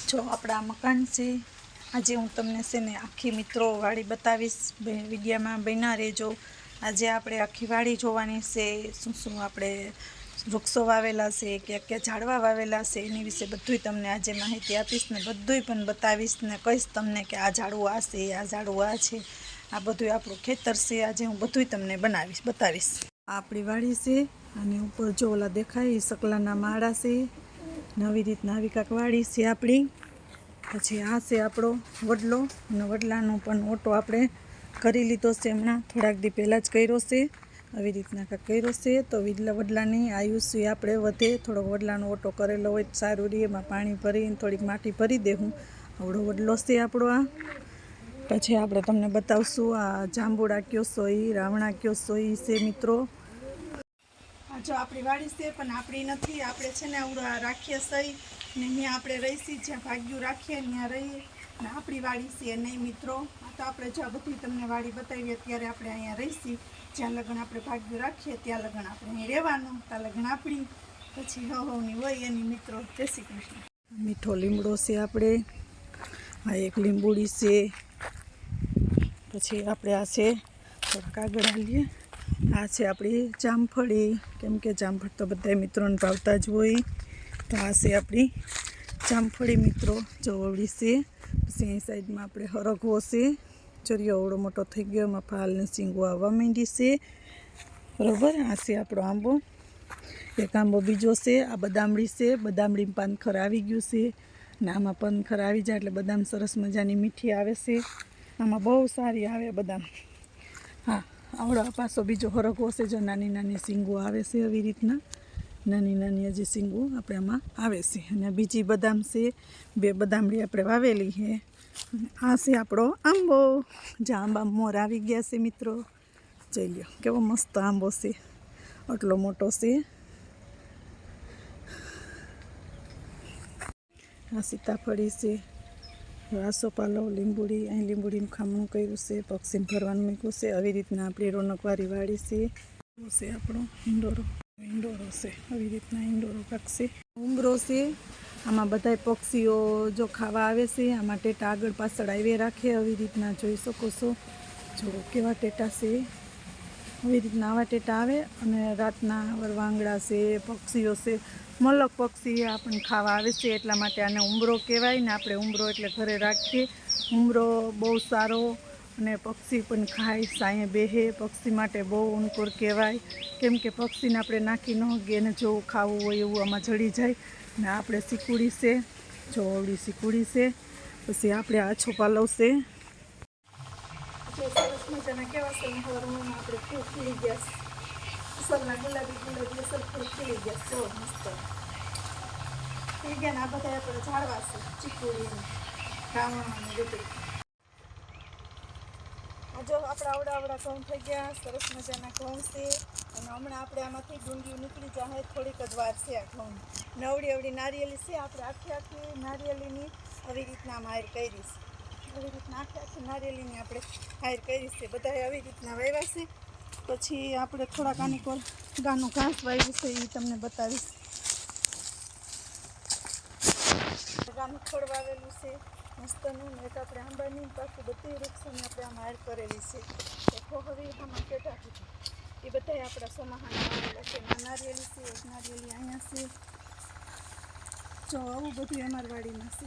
जो अपना मकान से आज हूँ तमने से ने आखी मित्रों वाड़ी बतावीश विडिया में बना रहो। आज आप आखी वाड़ी जोवानी से शू शू आपणे वृक्षों वावेला से क्या क्या झाड़वा वावेला से एनी विषे बधुंय तमने आज माहिती आपीश ने बधुंय पण बतावीश ने कहीश तमने कि आ झाड़वुं आ छे आ झाड़वुं आ छे आ बधुंय आपणुं खेतर से आज हूँ बधुंय तमने बतावीश। आपणी वाड़ी से अने ऊपर जो ओला देखाय सकलाना माळा से नवी रीतना आवी कांक वाड़ी से आपणी। पछी आ छे आपणो वडलो अने वडलानो पण ओटो आपणे करी लीधो छे हमणां थोड़ाक दी पहेला ज कर्यो छे। આવી રીતના કાંઈક કર્યો છે તો વડલાની આયુષ્ય આપણે વધે થોડોક વડલાનો ઓટો કરેલો હોય સારું રહે એમાં પાણી ભરીને થોડીક માટી ભરી દેવું આવડો વડલો છે આપણો આ। પછી આપણે તમને બતાવશું આ જાંબુડા કયો છો એ રાવણા કયો છો એ છે મિત્રો। આ જો આપણી વાડી છે પણ આપણી નથી આપણે છે ને આવડા રાખીએ સહી ને અહીંયા આપણે રહીશી જ્યાં ભાગ્યું રાખીએ ત્યાં રહીએ ને આપણી વાડી છે નહીં મિત્રો। આ તો આપણે જો બધી તમને વાડી બતાવી અત્યારે આપણે અહીંયા રહીશી જ્યાં લગ્ન આપણે ભાગ્યું રાખીએ ત્યાં લગ્ન આપણે અહીં રહેવાનું ત્યાં લગ્ન આપણી પછી હવની હોય એની મિત્રો। જય શ્રી કૃષ્ણ। મીઠો લીમડો છે આપણે આ એક લીંબુડી છે પછી આપણે આ છે થોડા કાગળ લઈએ આ છે આપણી જામફળી કેમ કે જામફળ તો બધા મિત્રોને ભાવતા જ હોય તો આ છે આપણી જામફળી મિત્રો જોવડી છે। પછી અહીં સાઈડમાં આપણે હરગવો છે ચરિયો અવડો મોટો થઈ ગયો એમાં ફાલ ને સિંગો આવવા માંડી છે બરાબર। આ છે આપણો આંબો એક આંબો બીજો છે આ બદામડી છે બદામડીમાં પાનખર આવી ગયું છે ને આમાં પાનખર આવી જાય એટલે બદામ સરસ મજાની મીઠી આવે છે આમાં બહુ સારી આવે બદામ। હા આવડો પાછો બીજો હરગવો છે જો નાની નાની સિંગો આવે છે આવી રીતના નાની નાની હજી સિંગો આપણે આમાં આવે છે અને બીજી બદામ છે બે બદામડી આપણે વાવેલી છે। આ છે આપણો આંબો જ્યાં આંબા મોર આવી ગયા છે મિત્રો જોઈ લ્યો કેવો મસ્ત આંબો છે આટલો મોટો છે। આ સીતાફળી છે આસોપાલવ લીંબુડી અહીં લીંબુડીનું ખામણું કર્યું છે પક્ષીને ભરવાનું મૂક્યું છે આવી રીતના આપણી રોનકવાળી વાડી છે આપણો ઈંડોરો છે આવી રીતના ઈંડોરો કાંક છે ઉંબરો છે આમાં બધા પક્ષીઓ જો ખાવા આવે છે આમાં ટેટા આગળ પાછળ આવી રાખે આવી રીતના જોઈ શકો છો જો કેવા ટેટા છે આવી રીતના આવા ટેટા આવે અને રાતના વરવાંગડા છે પક્ષીઓ છે મલક પક્ષી આપણને ખાવા આવે છે એટલા માટે આને ઉંબરો કહેવાય ને આપણે ઉંબરો એટલે ઘરે રાખીએ ઉંબરો બહુ સારો અને પક્ષી પણ ખાય સાંયે બેહે પક્ષી માટે બહુ અનુકૂળ કહેવાય કેમ કે પક્ષીને આપણે નાખી ન હગીએ ને જો ખાવું હોય એવું આમાં જડી જાય ને આપણે સીકુડી છે જો અવળી સીકુડી છે પછી આપણે આછો પાલવ છે સરસ મજાના કેવા છે હવારમાં આપણે ફૂલ ખીલી ગયા છે અસલના ગુલાબી અસલ ફૂલ ખીલી ગયા છે મસ્ત થઈ ગયા ને આ બધા આપણે ઝાડવા છે ચીકુડી રાવણ બધું જો આપણા આવડા ઘઉં થઈ ગયા સરસ મજાના ઘઉં છે અને હમણાં આપણે આમાંથી ડુંગળી નીકળી જાય થોડીક જ વાર છે આ ઘઉં નવડી અવડી નારિયેલી છે આપણે આખી નારિયેલીની આવી રીતના હાયર કરી છે આવી રીતના આખી નારિયેલીની આપણે હાયર કરી છે બધા આવી રીતના વાવ્યા છે। પછી આપણે થોડાક આની કોલ ગાનું ઘાસ વાવ્યું છે એ તમને બતાવીશ ગાનું ખોળ વાવેલું છે મસ્તનું એક આપણે આંબાની પાછું બધી વૃક્ષોને આપણે આમ હાર કરેલી છે તો હવે આમાં કેટા એ બધા આપણા સમાહાના આવેલા છે નારિયેલી છે એક નારિયેલી અહીંયા છે જો આવું બધું અમારી વાડીમાં છે।